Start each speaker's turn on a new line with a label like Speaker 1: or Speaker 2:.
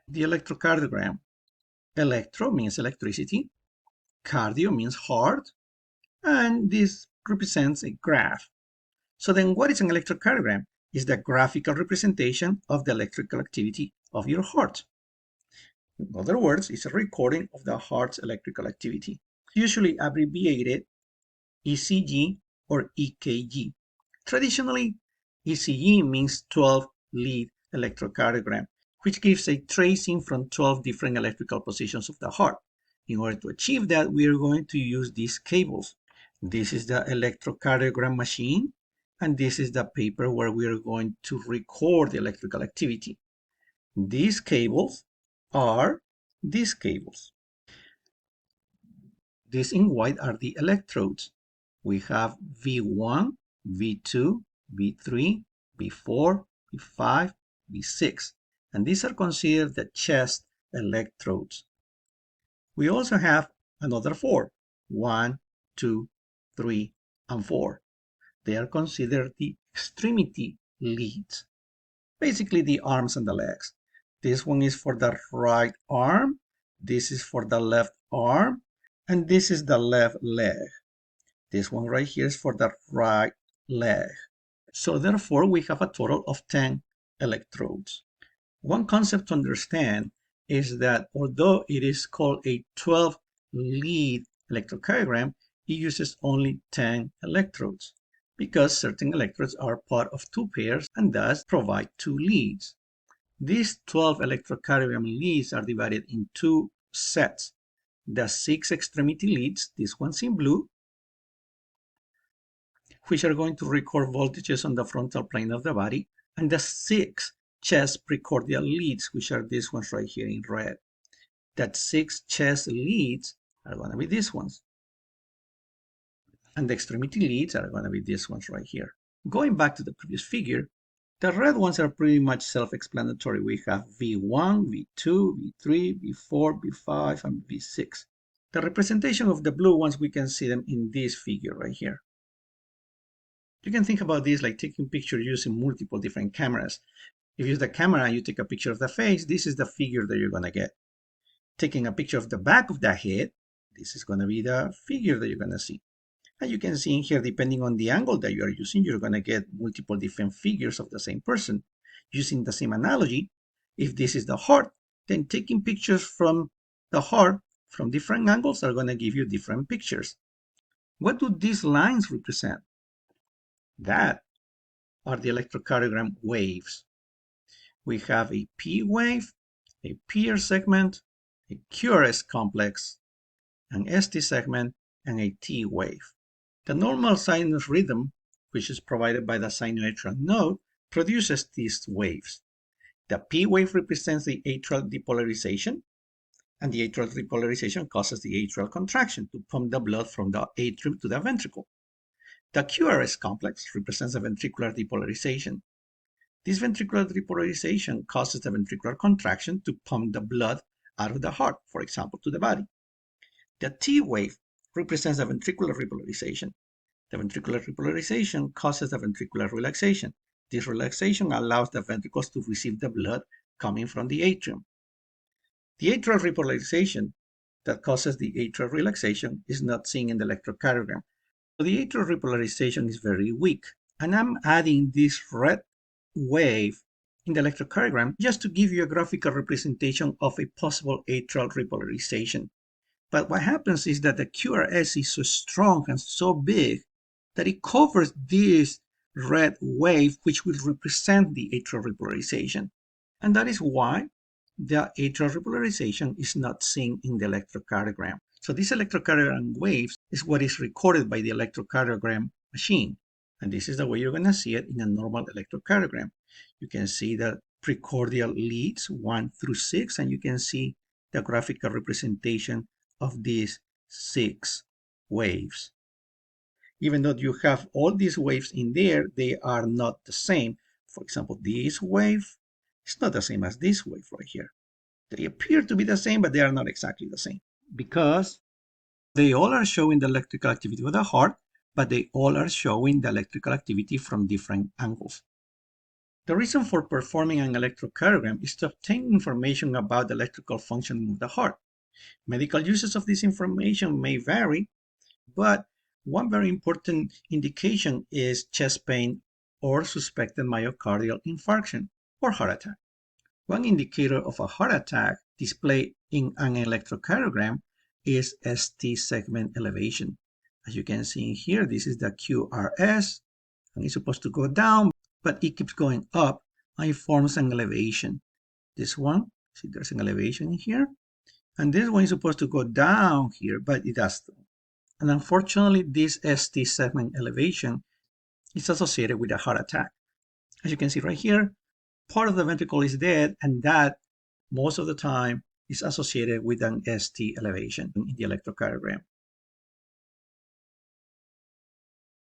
Speaker 1: the electrocardiogram. Electro means electricity, cardio means heart, and this represents a graph. So then what is an electrocardiogram? It's the graphical representation of the electrical activity of your heart. In other words, it's a recording of the heart's electrical activity, usually abbreviated ECG or EKG. Traditionally, ECG means 12-lead electrocardiogram, which gives a tracing from 12 different electrical positions of the heart. In order to achieve that, we are going to use these cables. This is the electrocardiogram machine, and this is the paper where we are going to record the electrical activity. These cables are these cables. These in white are the electrodes. We have V1, V2, V3, V4, V5, V6, and these are considered the chest electrodes. We also have another 4, 1, 2, 3, and 4. They are considered the extremity leads, basically the arms and the legs. This one is for the right arm, this is for the left arm, and this is the left leg. This one right here is for the right leg. So therefore, we have a total of 10 electrodes. One concept to understand is that although it is called a 12-lead electrocardiogram, it uses only 10 electrodes because certain electrodes are part of 2 pairs and thus provide 2 leads. These 12 electrocardiogram leads are divided in 2 sets. The 6 extremity leads, these ones in blue, which are going to record voltages on the frontal plane of the body, and the 6 chest precordial leads, which are these ones right here in red. That 6 chest leads are going to be these ones. And the extremity leads are going to be these ones right here. Going back to the previous figure, the red ones are pretty much self-explanatory. We have V1, V2, V3, V4, V5, and V6. The representation of the blue ones, we can see them in this figure right here. You can think about this like taking pictures using multiple different cameras. If you use the camera and you take a picture of the face, this is the figure that you're going to get. Taking a picture of the back of the head, this is going to be the figure that you're going to see. And you can see in here, depending on the angle that you are using, you're going to get multiple different figures of the same person. Using the same analogy, if this is the heart, then taking pictures from the heart from different angles are going to give you different pictures. What do these lines represent? That are the electrocardiogram waves. We have a P wave, a PR segment, a QRS complex, an ST segment, and a T wave. The normal sinus rhythm, which is provided by the sinoatrial node, produces these waves. The P wave represents the atrial depolarization, and the atrial depolarization causes the atrial contraction to pump the blood from the atrium to the ventricle. The QRS complex represents the ventricular depolarization. This ventricular depolarization causes the ventricular contraction to pump the blood out of the heart, for example, to the body. The T wave represents the ventricular repolarization. The ventricular repolarization causes the ventricular relaxation. This relaxation allows the ventricles to receive the blood coming from the atrium. The atrial repolarization that causes the atrial relaxation is not seen in the electrocardiogram. So the atrial repolarization is very weak. And I'm adding this red wave in the electrocardiogram just to give you a graphical representation of a possible atrial repolarization. But what happens is that the QRS is so strong and so big that it covers this red wave, which will represent the atrial repolarization. And that is why the atrial repolarization is not seen in the electrocardiogram. So this electrocardiogram waves is what is recorded by the electrocardiogram machine. And this is the way you're going to see it in a normal electrocardiogram. You can see the precordial leads 1 through 6, and you can see the graphical representation of these 6 waves. Even though you have all these waves in there, they are not the same. For example, this wave is not the same as this wave right here. They appear to be the same, but they are not exactly the same because they all are showing the electrical activity of the heart, but they all are showing the electrical activity from different angles. The reason for performing an electrocardiogram is to obtain information about the electrical functioning of the heart. Medical uses of this information may vary, but one very important indication is chest pain or suspected myocardial infarction or heart attack. One indicator of a heart attack displayed in an electrocardiogram is ST segment elevation. As you can see here, this is the QRS, and it's supposed to go down, but it keeps going up and it forms an elevation. This one, see there's an elevation in here, and this one is supposed to go down here, but it doesn't. And unfortunately, this ST segment elevation is associated with a heart attack. As you can see right here, part of the ventricle is dead, and that most of the time is associated with an ST elevation in the electrocardiogram.